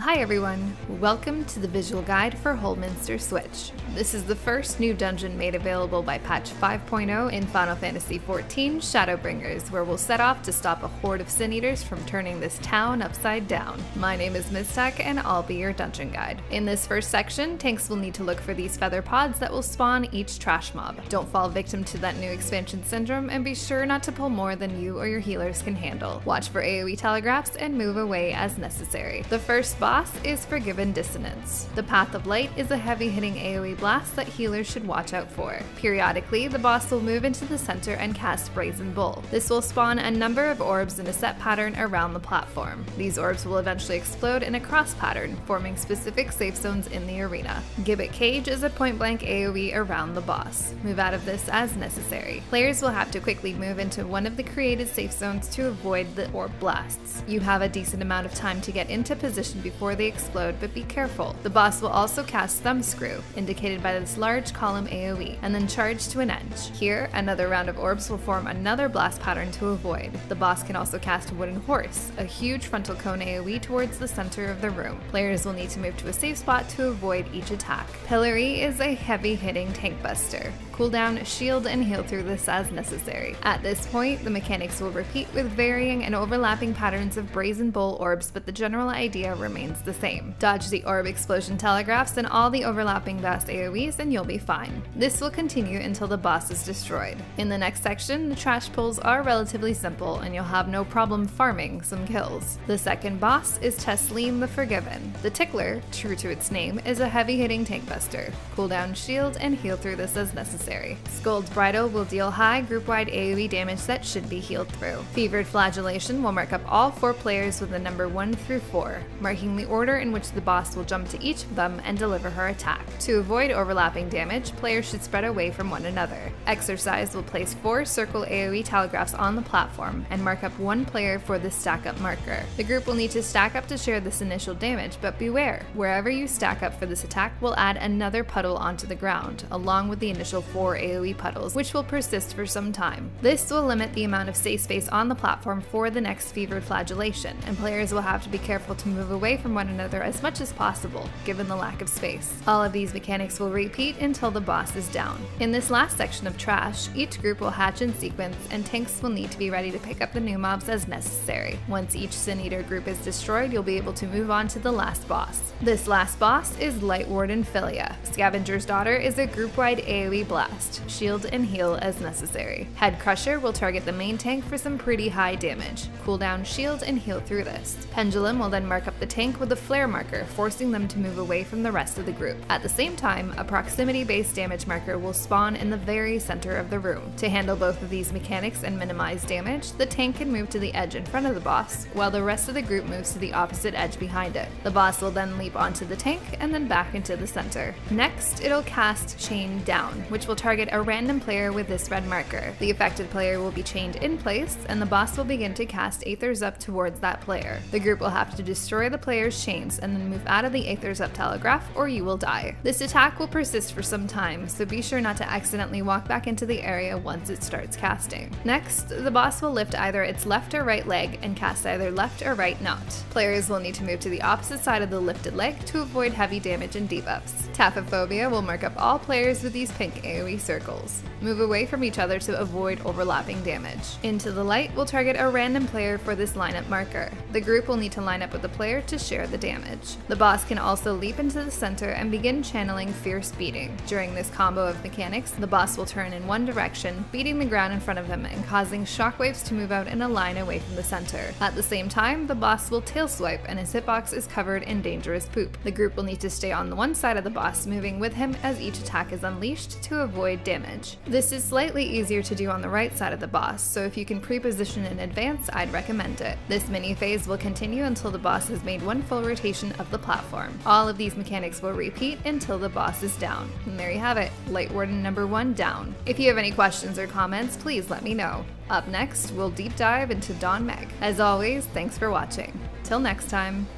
Hi everyone, welcome to the visual guide for Holminster Switch. This is the first new dungeon made available by patch 5.0 in Final Fantasy XIV Shadowbringers, where we'll set off to stop a horde of Sin Eaters from turning this town upside down. My name is Miztech and I'll be your dungeon guide. In this first section, tanks will need to look for these feather pods that will spawn each trash mob. Don't fall victim to that new expansion syndrome and be sure not to pull more than you or your healers can handle. Watch for AoE telegraphs and move away as necessary. The first boss is Forgiven Dissonance. The Path of Light is a heavy-hitting AoE blast that healers should watch out for. Periodically, the boss will move into the center and cast Brazen Bull. This will spawn a number of orbs in a set pattern around the platform. These orbs will eventually explode in a cross pattern, forming specific safe zones in the arena. Gibbet Cage is a point-blank AoE around the boss. Move out of this as necessary. Players will have to quickly move into one of the created safe zones to avoid the orb blasts. You have a decent amount of time to get into position before they explode, but be careful. The boss will also cast Thumbscrew, indicated by this large column AoE, and then charge to an edge. Here, another round of orbs will form another blast pattern to avoid. The boss can also cast Wooden Horse, a huge frontal cone AoE towards the center of the room. Players will need to move to a safe spot to avoid each attack. Pillory is a heavy-hitting tank buster. Cooldown, shield, and heal through this as necessary. At this point, the mechanics will repeat with varying and overlapping patterns of Brazen Bull orbs, but the general idea remains the same. Dodge the orb explosion telegraphs and all the overlapping vast AoEs and you'll be fine. This will continue until the boss is destroyed. In the next section, the trash pulls are relatively simple and you'll have no problem farming some kills. The second boss is Teslim the Forgiven. The Tickler, true to its name, is a heavy-hitting tank buster. Cooldown, shield, and heal through this as necessary. Scold's Bridle will deal high group-wide AoE damage that should be healed through. Fevered Flagellation will mark up all 4 players with the number 1 through 4, marking the order in which the boss will jump to each of them and deliver her attack. To avoid overlapping damage, players should spread away from one another. Exercise will place 4 circle AoE telegraphs on the platform and mark up 1 player for the stack up marker. The group will need to stack up to share this initial damage, but beware, wherever you stack up for this attack will add another puddle onto the ground, along with the initial 4 AoE puddles, which will persist for some time. This will limit the amount of safe space on the platform for the next Fevered Flagellation, and players will have to be careful to move away from one another as much as possible, given the lack of space. All of these mechanics will repeat until the boss is down. In this last section of trash, each group will hatch in sequence, and tanks will need to be ready to pick up the new mobs as necessary. Once each Sin Eater group is destroyed, you'll be able to move on to the last boss. This last boss is Light Warden Philia. Scavenger's Daughter is a group-wide AoE blast. Shield and heal as necessary. Head Crusher will target the main tank for some pretty high damage. Cooldown, shield, and heal through this. Pendulum will then mark up the tank with a flare marker, forcing them to move away from the rest of the group. At the same time, a proximity-based damage marker will spawn in the very center of the room. To handle both of these mechanics and minimize damage, the tank can move to the edge in front of the boss, while the rest of the group moves to the opposite edge behind it. The boss will then leap onto the tank and then back into the center. Next, it'll cast Chain Down, which will target a random player with this red marker. The affected player will be chained in place, and the boss will begin to cast Aethers Up towards that player. The group will have to destroy the player's chains and then move out of the Aethers Up telegraph, or you will die. This attack will persist for some time, so be sure not to accidentally walk back into the area once it starts casting. Next, the boss will lift either its left or right leg and cast either left or right knot. Players will need to move to the opposite side of the lifted leg to avoid heavy damage and debuffs. Taphophobia will mark up all players with these pink AoE circles. Move away from each other to avoid overlapping damage. Into the Light will target a random player for this lineup marker. The group will need to line up with the player to share the damage. The boss can also leap into the center and begin channeling Fierce Beating. During this combo of mechanics, the boss will turn in one direction, beating the ground in front of him and causing shockwaves to move out in a line away from the center. At the same time, the boss will tail swipe and his hitbox is covered in dangerous poop. The group will need to stay on the one side of the boss, moving with him as each attack is unleashed to avoid damage. This is slightly easier to do on the right side of the boss, so if you can pre-position in advance, I'd recommend it. This mini phase will continue until the boss has made one full rotation of the platform. All of these mechanics will repeat until the boss is down. And there you have it, Light Warden number 1 down. If you have any questions or comments, please let me know. Up next, we'll deep dive into Dawn Meg. As always, thanks for watching. Till next time.